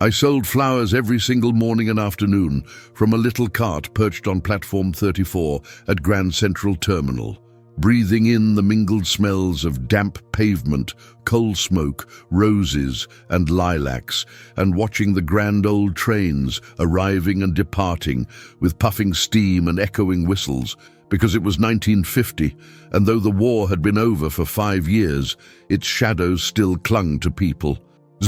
I sold flowers every single morning and afternoon from a little cart perched on platform 34 at Grand Central Terminal, breathing in the mingled smells of damp pavement, coal smoke, roses and lilacs, and watching the grand old trains arriving and departing with puffing steam and echoing whistles, because it was 1950, and though the war had been over for 5 years, its shadows still clung to people.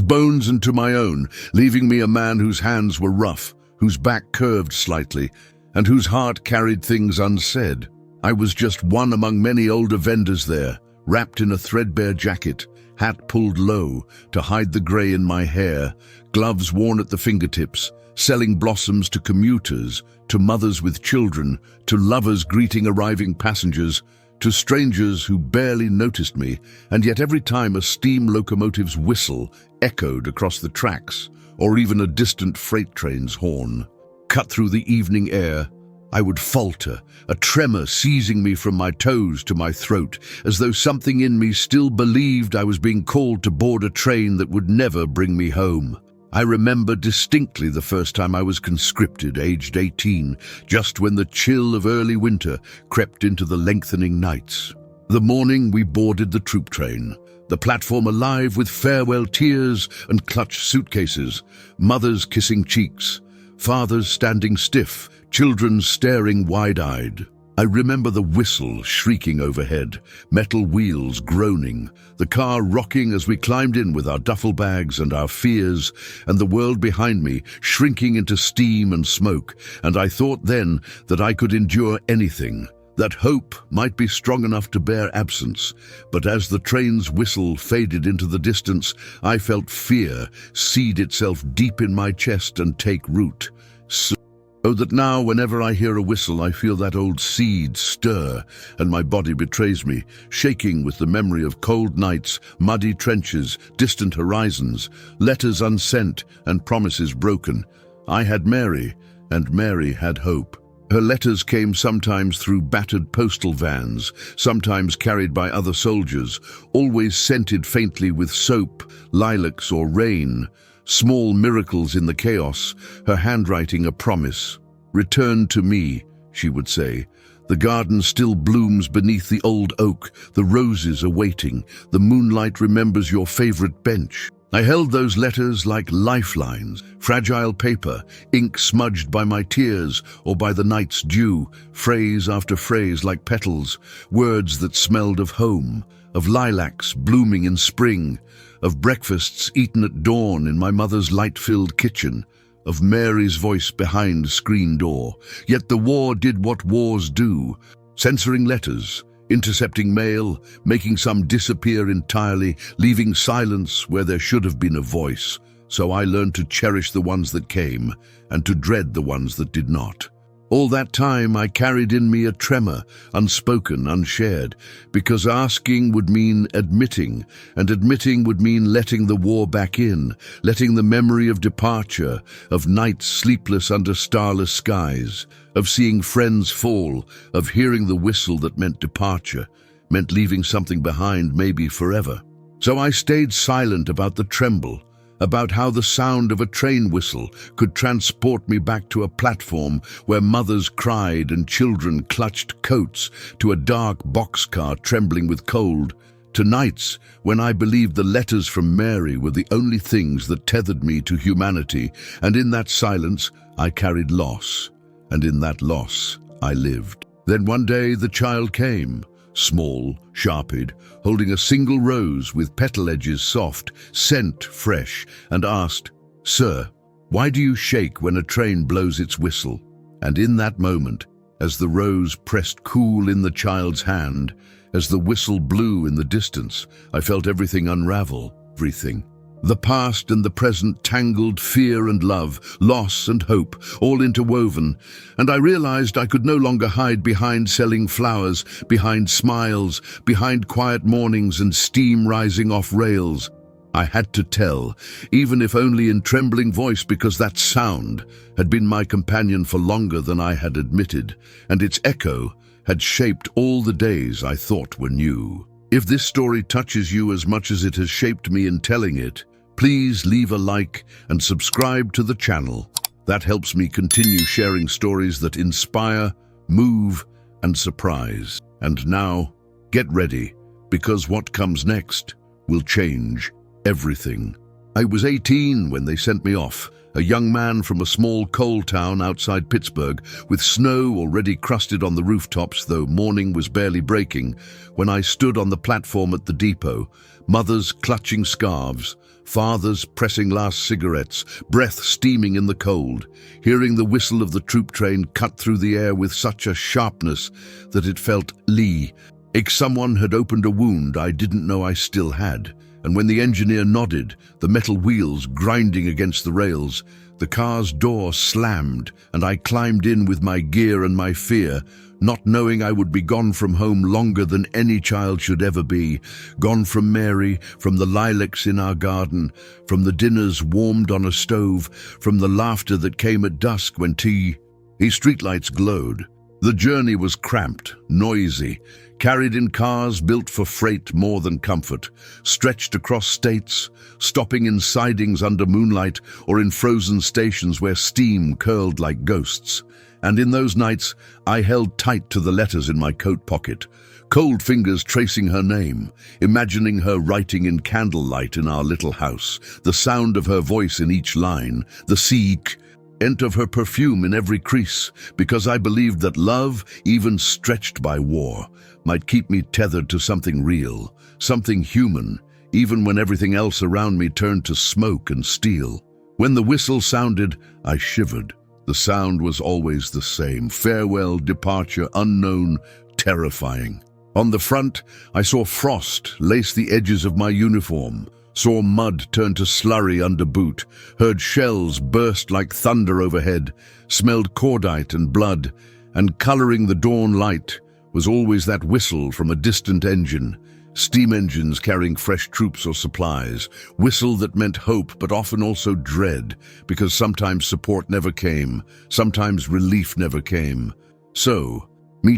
Bones and to my own, leaving me a man whose hands were rough, whose back curved slightly, and whose heart carried things unsaid. I was just one among many older vendors there, wrapped in a threadbare jacket, hat pulled low to hide the grey in my hair, gloves worn at the fingertips, selling blossoms to commuters, to mothers with children, to lovers greeting arriving passengers, to strangers who barely noticed me, and yet every time a steam locomotive's whistle echoed across the tracks, or even a distant freight train's horn cut through the evening air, I would falter, a tremor seizing me from my toes to my throat, as though something in me still believed I was being called to board a train that would never bring me home. I remember distinctly the first time I was conscripted, aged 18, just when the chill of early winter crept into the lengthening nights. The morning we boarded the troop train, the platform alive with farewell tears and clutched suitcases, mothers kissing cheeks, fathers standing stiff, children staring wide-eyed. I remember the whistle shrieking overhead, metal wheels groaning, the car rocking as we climbed in with our duffel bags and our fears, and the world behind me shrinking into steam and smoke, and I thought then that I could endure anything, that hope might be strong enough to bear absence. But as the train's whistle faded into the distance, I felt fear seed itself deep in my chest and take root. So that now, whenever I hear a whistle, I feel that old seed stir, and my body betrays me, shaking with the memory of cold nights, muddy trenches, distant horizons, letters unsent, and promises broken. I had Mary, and Mary had hope. Her letters came sometimes through battered postal vans, sometimes carried by other soldiers, always scented faintly with soap, lilacs, or rain. Small miracles in the chaos, her handwriting a promise. "Return to me," she would say. "The garden still blooms beneath the old oak, the roses are waiting, the moonlight remembers your favorite bench." I held those letters like lifelines, fragile paper, ink smudged by my tears or by the night's dew, phrase after phrase like petals, words that smelled of home, of lilacs blooming in spring, of breakfasts eaten at dawn in my mother's light-filled kitchen, of Mary's voice behind screen door. Yet the war did what wars do, censoring letters, intercepting mail, making some disappear entirely, leaving silence where there should have been a voice. So I learned to cherish the ones that came, and to dread the ones that did not. All that time I carried in me a tremor, unspoken, unshared, because asking would mean admitting, and admitting would mean letting the war back in, letting the memory of departure, of nights sleepless under starless skies, of seeing friends fall, of hearing the whistle that meant departure, meant leaving something behind, maybe forever. So I stayed silent about the tremble, about how the sound of a train whistle could transport me back to a platform where mothers cried and children clutched coats, to a dark boxcar trembling with cold, to nights when I believed the letters from Mary were the only things that tethered me to humanity, and in that silence I carried loss, and in that loss I lived. Then one day the child came, small, sharped, holding a single rose with petal edges soft, scent fresh, and asked, "Sir, why do you shake when a train blows its whistle?" And in that moment, as the rose pressed cool in the child's hand, as the whistle blew in the distance, I felt everything unravel, everything. The past and the present tangled, fear and love, loss and hope, all interwoven, and I realized I could no longer hide behind selling flowers, behind smiles, behind quiet mornings and steam rising off rails. I had to tell, even if only in trembling voice, because that sound had been my companion for longer than I had admitted, and its echo had shaped all the days I thought were new. If this story touches you as much as it has shaped me in telling it, Please leave a like and subscribe to the channel. That helps me continue sharing stories that inspire, move, and surprise. And now, get ready, because what comes next will change everything. I was 18 when they sent me off, a young man from a small coal town outside Pittsburgh, with snow already crusted on the rooftops, though morning was barely breaking, when I stood on the platform at the depot, mothers clutching scarves, fathers pressing last cigarettes, breath steaming in the cold, hearing the whistle of the troop train cut through the air with such a sharpness that it felt like someone had opened a wound I didn't know I still had. And when the engineer nodded, the metal wheels grinding against the rails, the car's door slammed, and I climbed in with my gear and my fear, not knowing I would be gone from home longer than any child should ever be, gone from Mary, from the lilacs in our garden, from the dinners warmed on a stove, from the laughter that came at dusk when streetlights glowed. The journey was cramped, noisy, carried in cars built for freight more than comfort, stretched across states, stopping in sidings under moonlight or in frozen stations where steam curled like ghosts. And in those nights, I held tight to the letters in my coat pocket, cold fingers tracing her name, imagining her writing in candlelight in our little house, the sound of her voice in each line, the scent of her perfume in every crease, because I believed that love, even stretched by war, might keep me tethered to something real, something human, even when everything else around me turned to smoke and steel. When the whistle sounded, I shivered. The sound was always the same: farewell, departure, unknown, terrifying. On the front, I saw frost lace the edges of my uniform, saw mud turn to slurry under boot, heard shells burst like thunder overhead, smelled cordite and blood, and coloring the dawn light was always that whistle from a distant engine, steam engines carrying fresh troops or supplies, whistle that meant hope but often also dread, because sometimes support never came, sometimes relief never came. So,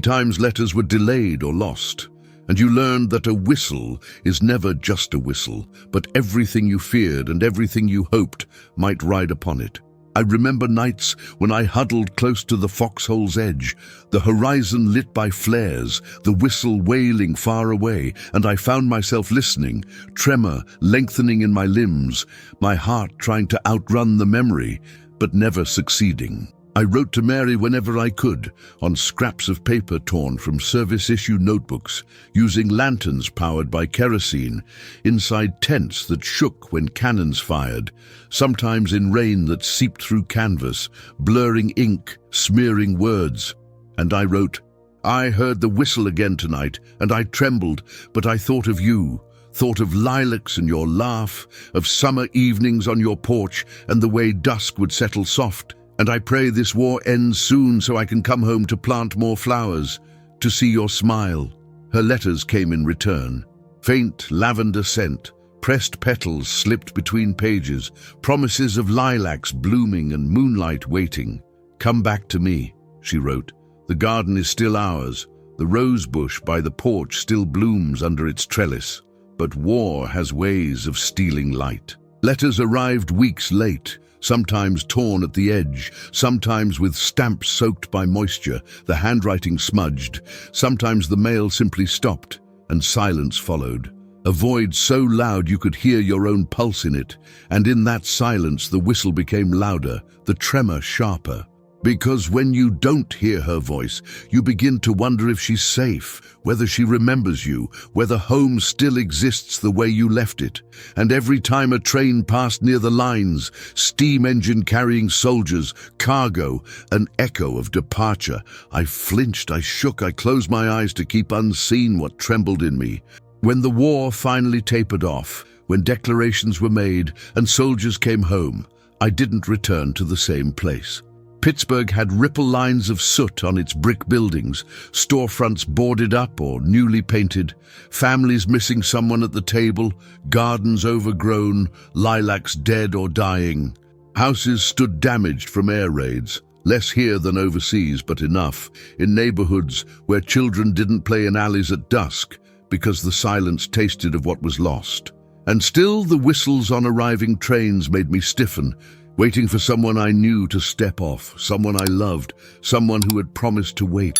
times letters were delayed or lost, and you learned that a whistle is never just a whistle, but everything you feared and everything you hoped might ride upon it. I remember nights when I huddled close to the foxhole's edge, the horizon lit by flares, the whistle wailing far away, and I found myself listening, tremor lengthening in my limbs, my heart trying to outrun the memory, but never succeeding. I wrote to Mary whenever I could, on scraps of paper torn from service-issue notebooks, using lanterns powered by kerosene, inside tents that shook when cannons fired, sometimes in rain that seeped through canvas, blurring ink, smearing words. And I wrote, I heard the whistle again tonight, and I trembled, but I thought of you, thought of lilacs and your laugh, of summer evenings on your porch and the way dusk would settle soft. And I pray this war ends soon so I can come home to plant more flowers, to see your smile. Her letters came in return. Faint lavender scent, pressed petals slipped between pages, promises of lilacs blooming and moonlight waiting. Come back to me, she wrote. The garden is still ours. The rose bush by the porch still blooms under its trellis. But war has ways of stealing light. Letters arrived weeks late, sometimes torn at the edge, sometimes with stamps soaked by moisture, the handwriting smudged. Sometimes the mail simply stopped, and silence followed. A void so loud you could hear your own pulse in it, and in that silence the whistle became louder, the tremor sharper. Because when you don't hear her voice, you begin to wonder if she's safe, whether she remembers you, whether home still exists the way you left it. And every time a train passed near the lines, steam engine carrying soldiers, cargo, an echo of departure, I flinched, I shook, I closed my eyes to keep unseen what trembled in me. When the war finally tapered off, when declarations were made and soldiers came home, I didn't return to the same place. Pittsburgh had ripple lines of soot on its brick buildings, storefronts boarded up or newly painted, families missing someone at the table, gardens overgrown, lilacs dead or dying. Houses stood damaged from air raids, less here than overseas, but enough, in neighborhoods where children didn't play in alleys at dusk because the silence tasted of what was lost. And still the whistles on arriving trains made me stiffen, waiting for someone I knew to step off, someone I loved, someone who had promised to wait.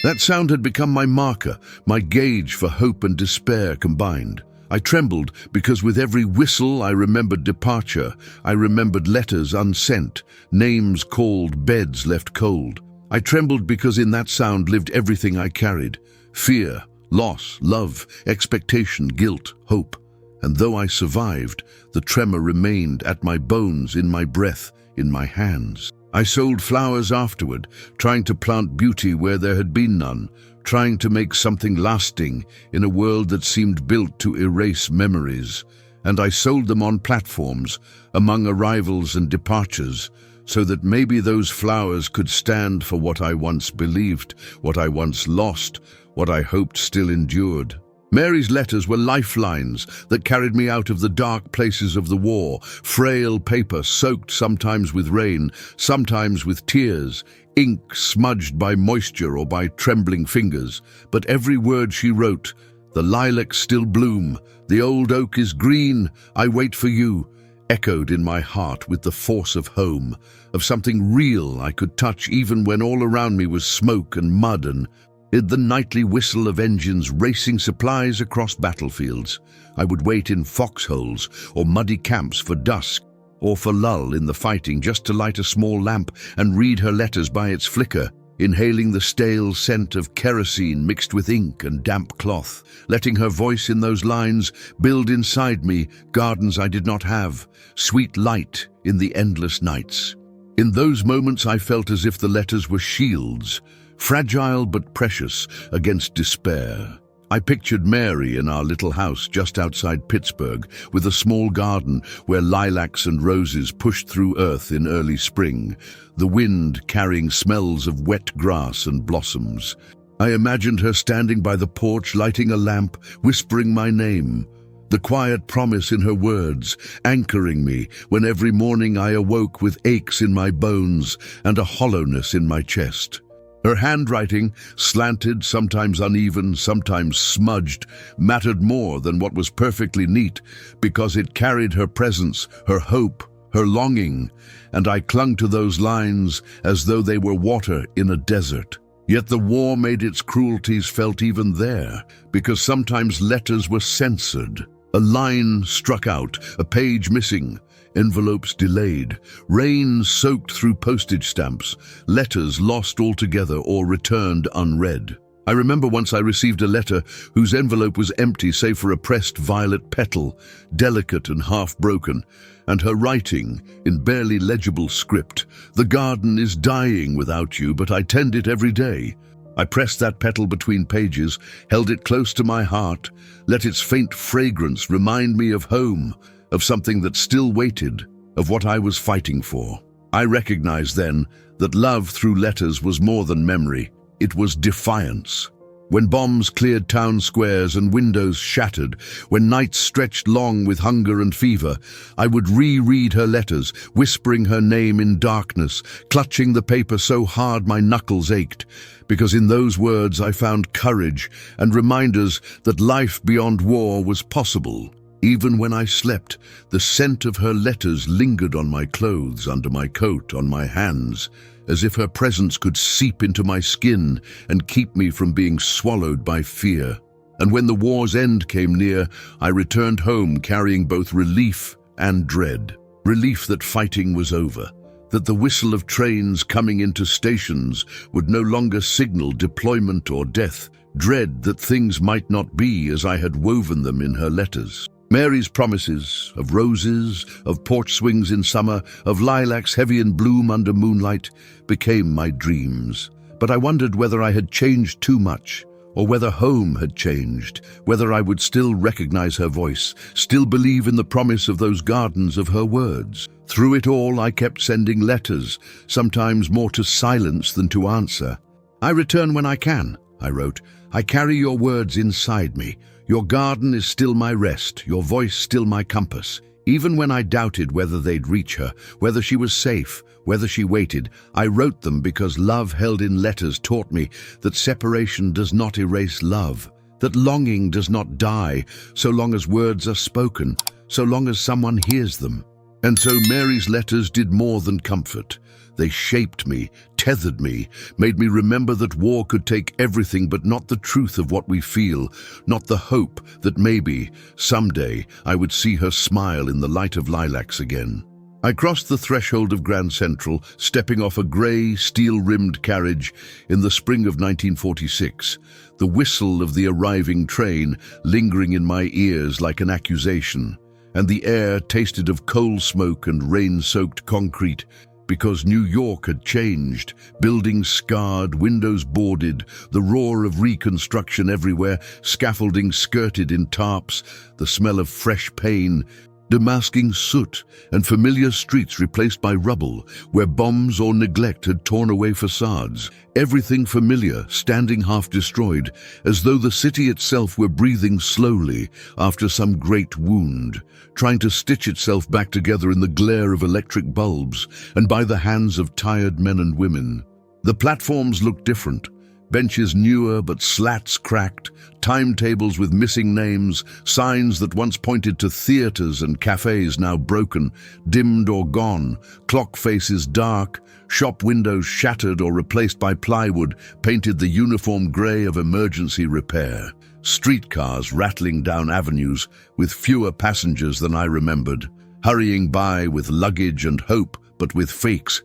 That sound had become my marker, my gauge for hope and despair combined. I trembled because with every whistle I remembered departure, I remembered letters unsent, names called, beds left cold. I trembled because in that sound lived everything I carried: fear, loss, love, expectation, guilt, hope. And though I survived, the tremor remained at my bones, in my breath, in my hands. I sold flowers afterward, trying to plant beauty where there had been none, trying to make something lasting in a world that seemed built to erase memories. And I sold them on platforms, among arrivals and departures, so that maybe those flowers could stand for what I once believed, what I once lost, what I hoped still endured. Mary's letters were lifelines that carried me out of the dark places of the war, frail paper soaked sometimes with rain, sometimes with tears, ink smudged by moisture or by trembling fingers. But every word she wrote: "The lilacs still bloom, the old oak is green, I wait for you," echoed in my heart with the force of home, of something real I could touch even when all around me was smoke and mud and the nightly whistle of engines racing supplies across battlefields. I would wait in foxholes or muddy camps for dusk, or for lull in the fighting, just to light a small lamp and read her letters by its flicker, inhaling the stale scent of kerosene mixed with ink and damp cloth, letting her voice in those lines build inside me gardens I did not have, sweet light in the endless nights. In those moments I felt as if the letters were shields, fragile but precious, against despair. I pictured Mary in our little house just outside Pittsburgh, with a small garden where lilacs and roses pushed through earth in early spring, the wind carrying smells of wet grass and blossoms. I imagined her standing by the porch, lighting a lamp, whispering my name, the quiet promise in her words, anchoring me when every morning I awoke with aches in my bones and a hollowness in my chest. Her handwriting, slanted, sometimes uneven, sometimes smudged, mattered more than what was perfectly neat, because it carried her presence, her hope, her longing, and I clung to those lines as though they were water in a desert. Yet the war made its cruelties felt even there, because sometimes letters were censored. A line struck out, a page missing, envelopes delayed, rain soaked through postage stamps, letters lost altogether or returned unread. I remember once I received a letter whose envelope was empty save for a pressed violet petal, delicate and half-broken, and her writing, in barely legible script: "The garden is dying without you, but I tend it every day." I pressed that petal between pages, held it close to my heart, let its faint fragrance remind me of home, of something that still waited, of what I was fighting for. I recognized then that love through letters was more than memory, it was defiance. When bombs cleared town squares and windows shattered, when nights stretched long with hunger and fever, I would reread her letters, whispering her name in darkness, clutching the paper so hard my knuckles ached, because in those words I found courage and reminders that life beyond war was possible. Even when I slept, the scent of her letters lingered on my clothes, under my coat, on my hands, as if her presence could seep into my skin and keep me from being swallowed by fear. And when the war's end came near, I returned home carrying both relief and dread. Relief that fighting was over, that the whistle of trains coming into stations would no longer signal deployment or death, dread that things might not be as I had woven them in her letters. Mary's promises of roses, of porch swings in summer, of lilacs heavy in bloom under moonlight, became my dreams. But I wondered whether I had changed too much, or whether home had changed, whether I would still recognize her voice, still believe in the promise of those gardens of her words. Through it all, I kept sending letters, sometimes more to silence than to answer. "I return when I can," I wrote. "I carry your words inside me. Your garden is still my rest, your voice still my compass." Even when I doubted whether they'd reach her, whether she was safe, whether she waited, I wrote them because love held in letters taught me that separation does not erase love, that longing does not die so long as words are spoken, so long as someone hears them. And so Mary's letters did more than comfort. They shaped me, tethered me, made me remember that war could take everything but not the truth of what we feel, not the hope that maybe, someday, I would see her smile in the light of lilacs again. I crossed the threshold of Grand Central, stepping off a grey, steel-rimmed carriage in the spring of 1946, the whistle of the arriving train lingering in my ears like an accusation, and the air tasted of coal smoke and rain-soaked concrete, because New York had changed, buildings scarred, windows boarded, the roar of reconstruction everywhere, scaffolding skirted in tarps, the smell of fresh paint, demasking soot, and familiar streets replaced by rubble, where bombs or neglect had torn away facades. Everything familiar, standing half-destroyed, as though the city itself were breathing slowly after some great wound, trying to stitch itself back together in the glare of electric bulbs and by the hands of tired men and women. The platforms looked different. Benches newer but slats cracked, timetables with missing names, signs that once pointed to theaters and cafes now broken, dimmed or gone, clock faces dark, shop windows shattered or replaced by plywood painted the uniform grey of emergency repair. Streetcars rattling down avenues with fewer passengers than I remembered, hurrying by with luggage and hope, but with fakes,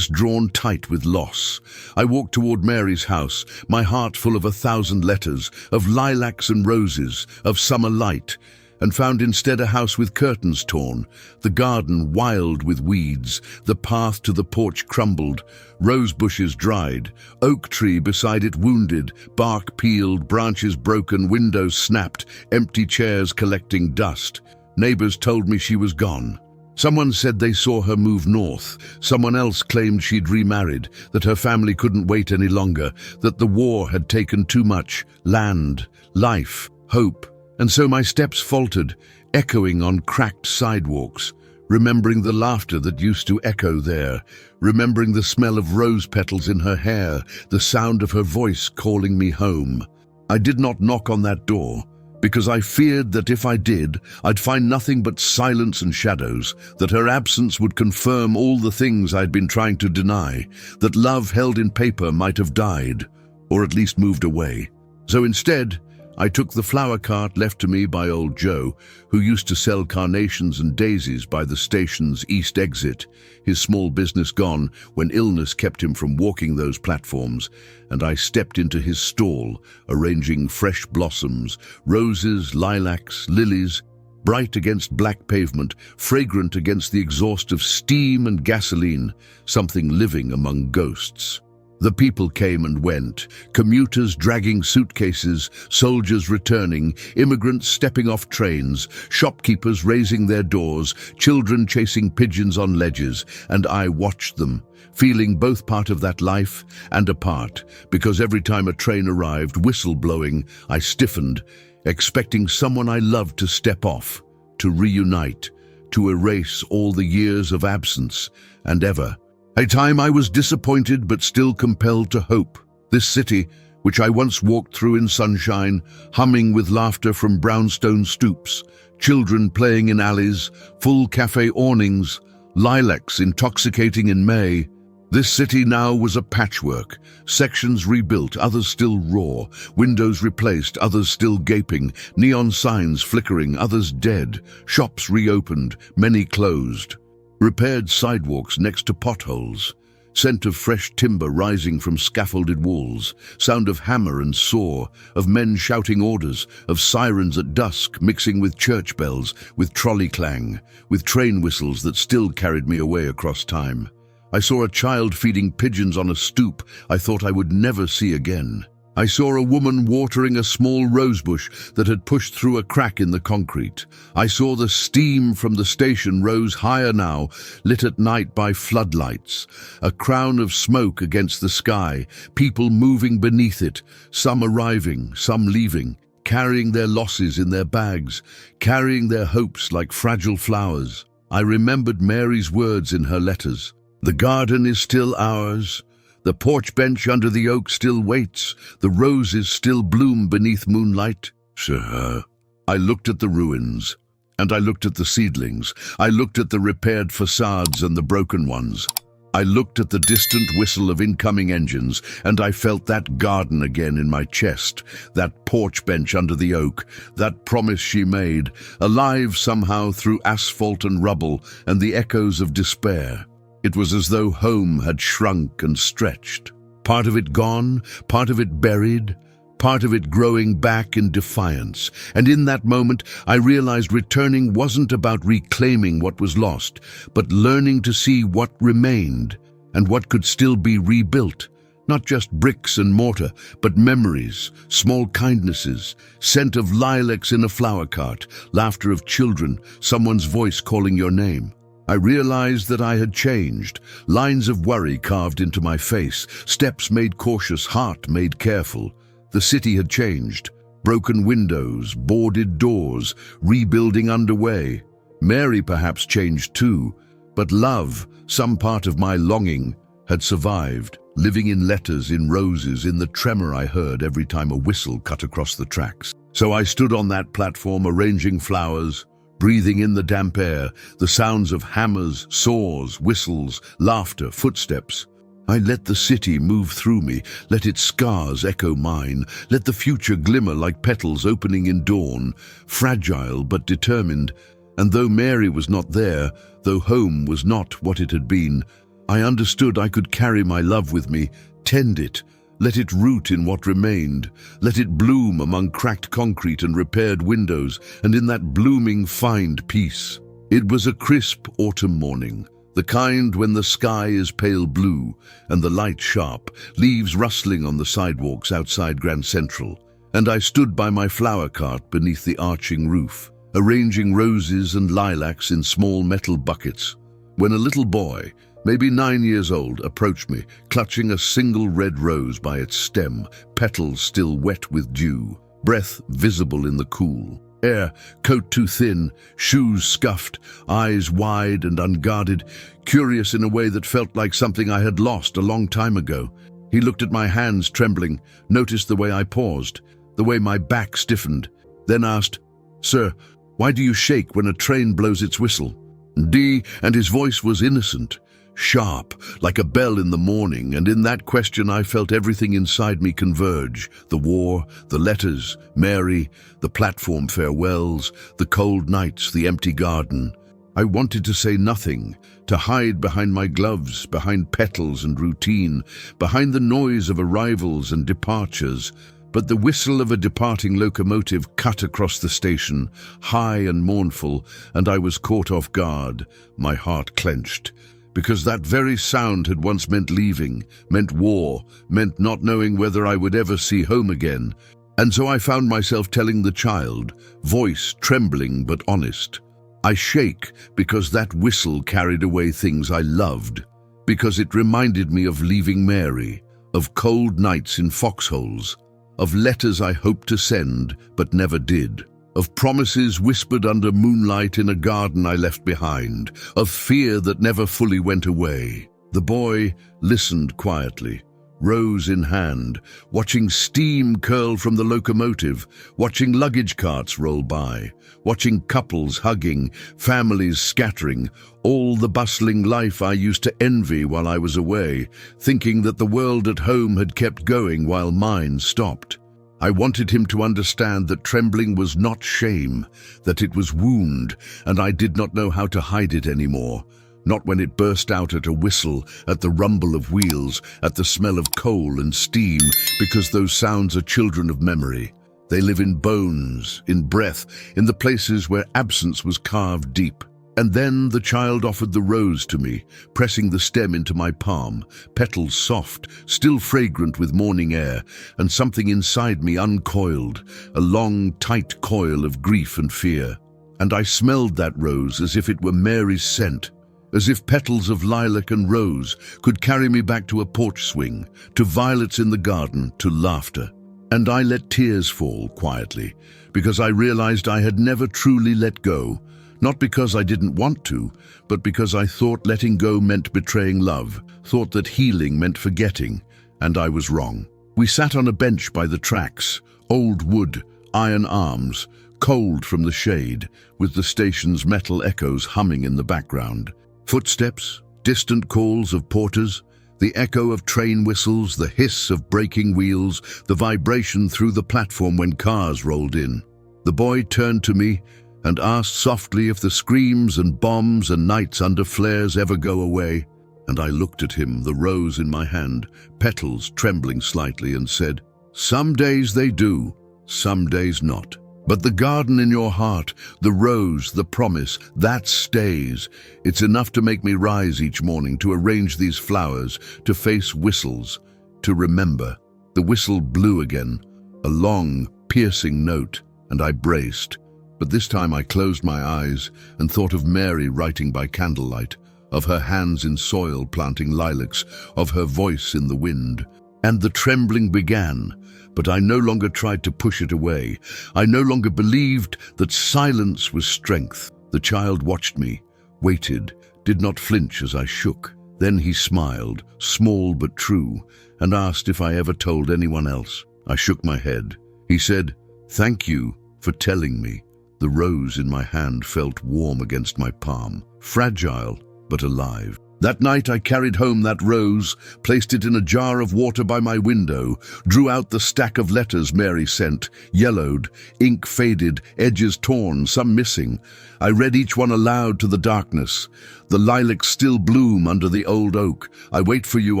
drawn tight with loss. I walked toward Mary's house, my heart full of 1,000 letters, of lilacs and roses, of summer light, and found instead a house with curtains torn, the garden wild with weeds, the path to the porch crumbled, rose bushes dried, oak tree beside it wounded, bark peeled, branches broken, windows snapped, empty chairs collecting dust. Neighbors told me she was gone. Someone said they saw her move north. Someone else claimed she'd remarried, that her family couldn't wait any longer, that the war had taken too much land, life, hope. And so my steps faltered, echoing on cracked sidewalks, remembering the laughter that used to echo there, remembering the smell of rose petals in her hair, the sound of her voice calling me home. I did not knock on that door, because I feared that if I did, I'd find nothing but silence and shadows, that her absence would confirm all the things I'd been trying to deny, that love held in paper might have died, or at least moved away. So instead, I took the flower cart left to me by old Joe, who used to sell carnations and daisies by the station's east exit, his small business gone when illness kept him from walking those platforms, and I stepped into his stall, arranging fresh blossoms, roses, lilacs, lilies, bright against black pavement, fragrant against the exhaust of steam and gasoline, something living among ghosts. The people came and went, commuters dragging suitcases, soldiers returning, immigrants stepping off trains, shopkeepers raising their doors, children chasing pigeons on ledges, and I watched them, feeling both part of that life and a part, because every time a train arrived, whistle blowing, I stiffened, expecting someone I loved to step off, to reunite, to erase all the years of absence, and ever. A time I was disappointed but still compelled to hope. This city, which I once walked through in sunshine, humming with laughter from brownstone stoops, children playing in alleys, full cafe awnings, lilacs intoxicating in May. This city now was a patchwork, sections rebuilt, others still raw, windows replaced, others still gaping, neon signs flickering, others dead, shops reopened, many closed. Repaired sidewalks next to potholes, scent of fresh timber rising from scaffolded walls, sound of hammer and saw, of men shouting orders, of sirens at dusk mixing with church bells, with trolley clang, with train whistles that still carried me away across time. I saw a child feeding pigeons on a stoop I thought I would never see again. I saw a woman watering a small rosebush that had pushed through a crack in the concrete. I saw the steam from the station rose higher now, lit at night by floodlights, a crown of smoke against the sky, people moving beneath it, some arriving, some leaving, carrying their losses in their bags, carrying their hopes like fragile flowers. I remembered Mary's words in her letters. The garden is still ours. The porch bench under the oak still waits. The roses still bloom beneath moonlight. Sir, I looked at the ruins, and I looked at the seedlings. I looked at the repaired facades and the broken ones. I looked at the distant whistle of incoming engines, and I felt that garden again in my chest, that porch bench under the oak, that promise she made, alive somehow through asphalt and rubble and the echoes of despair. It was as though home had shrunk and stretched. Part of it gone, part of it buried, part of it growing back in defiance. And in that moment, I realized returning wasn't about reclaiming what was lost, but learning to see what remained and what could still be rebuilt. Not just bricks and mortar, but memories, small kindnesses, scent of lilacs in a flower cart, laughter of children, someone's voice calling your name. I realized that I had changed, lines of worry carved into my face, steps made cautious, heart made careful. The city had changed, broken windows, boarded doors, rebuilding underway. Mary perhaps changed too, but love, some part of my longing, had survived, living in letters, in roses, in the tremor I heard every time a whistle cut across the tracks. So I stood on that platform arranging flowers, breathing in the damp air, the sounds of hammers, saws, whistles, laughter, footsteps. I let the city move through me, let its scars echo mine, let the future glimmer like petals opening in dawn, fragile but determined. And though Mary was not there, though home was not what it had been, I understood I could carry my love with me, tend it, let it root in what remained, let it bloom among cracked concrete and repaired windows, and in that blooming find peace. It was a crisp autumn morning, the kind when the sky is pale blue and the light sharp, leaves rustling on the sidewalks outside Grand Central, and I stood by my flower cart beneath the arching roof, arranging roses and lilacs in small metal buckets, when a little boy, maybe 9 years old, approached me, clutching a single red rose by its stem, petals still wet with dew, breath visible in the cool air, coat too thin, shoes scuffed, eyes wide and unguarded, curious in a way that felt like something I had lost a long time ago. He looked at my hands trembling, noticed the way I paused, the way my back stiffened, then asked, "Sir, why do you shake when a train blows its whistle?" And his voice was innocent, sharp, like a bell in the morning, and in that question I felt everything inside me converge. The war, the letters, Mary, the platform farewells, the cold nights, the empty garden. I wanted to say nothing, to hide behind my gloves, behind petals and routine, behind the noise of arrivals and departures. But the whistle of a departing locomotive cut across the station, high and mournful, and I was caught off guard, my heart clenched. Because that very sound had once meant leaving, meant war, meant not knowing whether I would ever see home again. And so I found myself telling the child, voice trembling but honest, I shake because that whistle carried away things I loved, because it reminded me of leaving Mary, of cold nights in foxholes, of letters I hoped to send but never did, of promises whispered under moonlight in a garden I left behind, of fear that never fully went away. The boy listened quietly, rose in hand, watching steam curl from the locomotive, watching luggage carts roll by, watching couples hugging, families scattering, all the bustling life I used to envy while I was away, thinking that the world at home had kept going while mine stopped. I wanted him to understand that trembling was not shame, that it was wound, and I did not know how to hide it anymore. Not when it burst out at a whistle, at the rumble of wheels, at the smell of coal and steam, because those sounds are children of memory. They live in bones, in breath, in the places where absence was carved deep. And then the child offered the rose to me, pressing the stem into my palm, petals soft, still fragrant with morning air, and something inside me uncoiled, a long, tight coil of grief and fear. And I smelled that rose as if it were Mary's scent, as if petals of lilac and rose could carry me back to a porch swing, to violets in the garden, to laughter. And I let tears fall quietly, because I realized I had never truly let go, Not because I didn't want to, but because I thought letting go meant betraying love, thought that healing meant forgetting, and I was wrong. We sat on a bench by the tracks, old wood, iron arms, cold from the shade, with the station's metal echoes humming in the background. Footsteps, distant calls of porters, the echo of train whistles, the hiss of braking wheels, the vibration through the platform when cars rolled in. The boy turned to me and asked softly if the screams and bombs and nights under flares ever go away. And I looked at him, the rose in my hand, petals trembling slightly, and said, "Some days they do, some days not. But the garden in your heart, the rose, the promise, that stays. It's enough to make me rise each morning, to arrange these flowers, to face whistles, to remember." The whistle blew again, a long, piercing note, and I braced. But this time I closed my eyes and thought of Mary writing by candlelight, of her hands in soil planting lilacs, of her voice in the wind. And the trembling began, but I no longer tried to push it away. I no longer believed that silence was strength. The child watched me, waited, did not flinch as I shook. Then he smiled, small but true, and asked if I ever told anyone else. I shook my head. He said, "Thank you for telling me." The rose in my hand felt warm against my palm, fragile but alive. That night I carried home that rose, placed it in a jar of water by my window, drew out the stack of letters Mary sent, yellowed, ink faded, edges torn, some missing. I read each one aloud to the darkness. "The lilacs still bloom under the old oak. I wait for you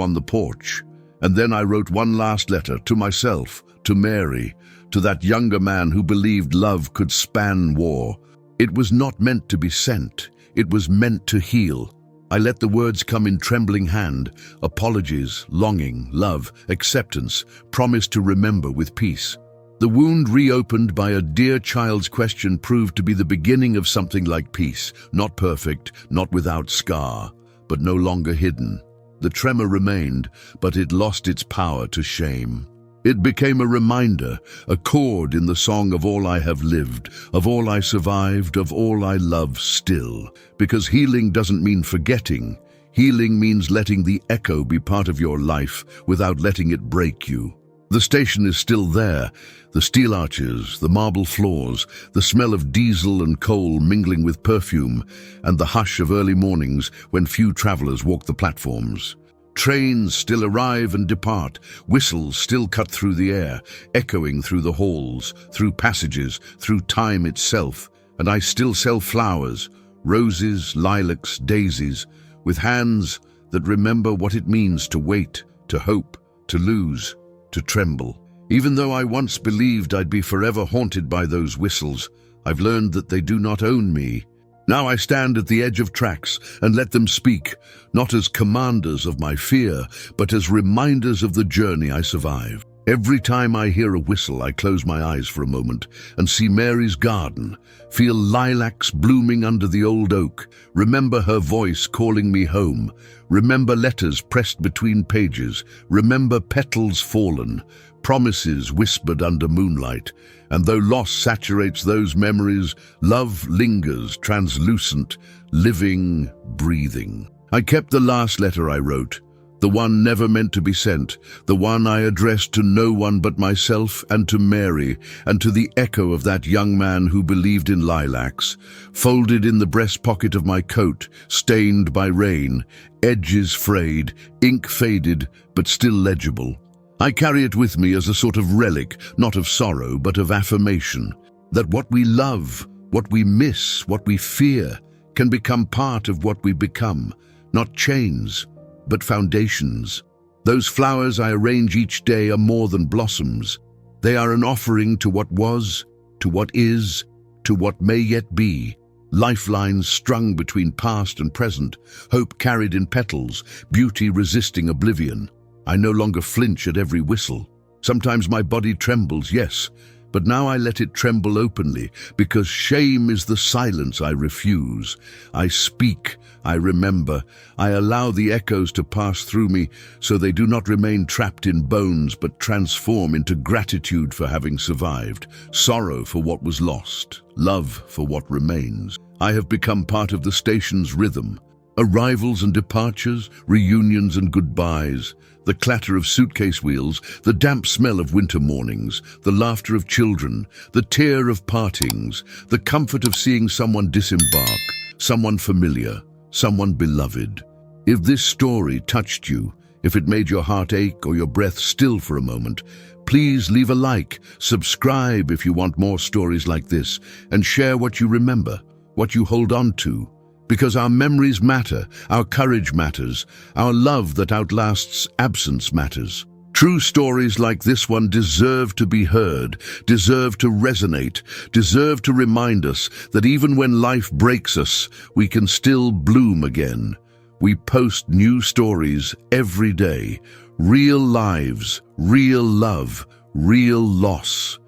on the porch." And then I wrote one last letter, to myself, to Mary, to that younger man who believed love could span war. It was not meant to be sent. It was meant to heal. I let the words come in trembling hand, apologies, longing, love, acceptance, promise to remember with peace. The wound reopened by a dear child's question proved to be the beginning of something like peace, not perfect, not without scar, but no longer hidden. The tremor remained, but it lost its power to shame. It became a reminder, a chord in the song of all I have lived, of all I survived, of all I love still. Because healing doesn't mean forgetting. Healing means letting the echo be part of your life without letting it break you. The station is still there, the steel arches, the marble floors, the smell of diesel and coal mingling with perfume, and the hush of early mornings when few travelers walk the platforms. Trains still arrive and depart, whistles still cut through the air, echoing through the halls, through passages, through time itself, and I still sell flowers, roses, lilacs, daisies, with hands that remember what it means to wait, to hope, to lose, to tremble. Even though I once believed I'd be forever haunted by those whistles, I've learned that they do not own me. Now I stand at the edge of tracks and let them speak, not as commanders of my fear, but as reminders of the journey I survived. Every time I hear a whistle, I close my eyes for a moment and see Mary's garden, feel lilacs blooming under the old oak, remember her voice calling me home, remember letters pressed between pages, remember petals fallen, promises whispered under moonlight, and though loss saturates those memories, love lingers, translucent, living, breathing. I kept the last letter I wrote, the one never meant to be sent, the one I addressed to no one but myself and to Mary, and to the echo of that young man who believed in lilacs, folded in the breast pocket of my coat, stained by rain, edges frayed, ink faded, but still legible. I carry it with me as a sort of relic, not of sorrow, but of affirmation, that what we love, what we miss, what we fear, can become part of what we become, not chains, but foundations. Those flowers I arrange each day are more than blossoms. They are an offering to what was, to what is, to what may yet be. Lifelines strung between past and present, hope carried in petals, beauty resisting oblivion. I no longer flinch at every whistle. Sometimes my body trembles, yes, but now I let it tremble openly, because shame is the silence I refuse. I speak, I remember, I allow the echoes to pass through me so they do not remain trapped in bones but transform into gratitude for having survived, sorrow for what was lost, love for what remains. I have become part of the station's rhythm. Arrivals and departures, reunions and goodbyes, the clatter of suitcase wheels, the damp smell of winter mornings, the laughter of children, the tear of partings, the comfort of seeing someone disembark, someone familiar, someone beloved. If this story touched you, if it made your heart ache or your breath still for a moment, please leave a like, subscribe if you want more stories like this, and share what you remember, what you hold on to. Because our memories matter, our courage matters, our love that outlasts absence matters. True stories like this one deserve to be heard, deserve to resonate, deserve to remind us that even when life breaks us, we can still bloom again. We post new stories every day, real lives, real love, real loss.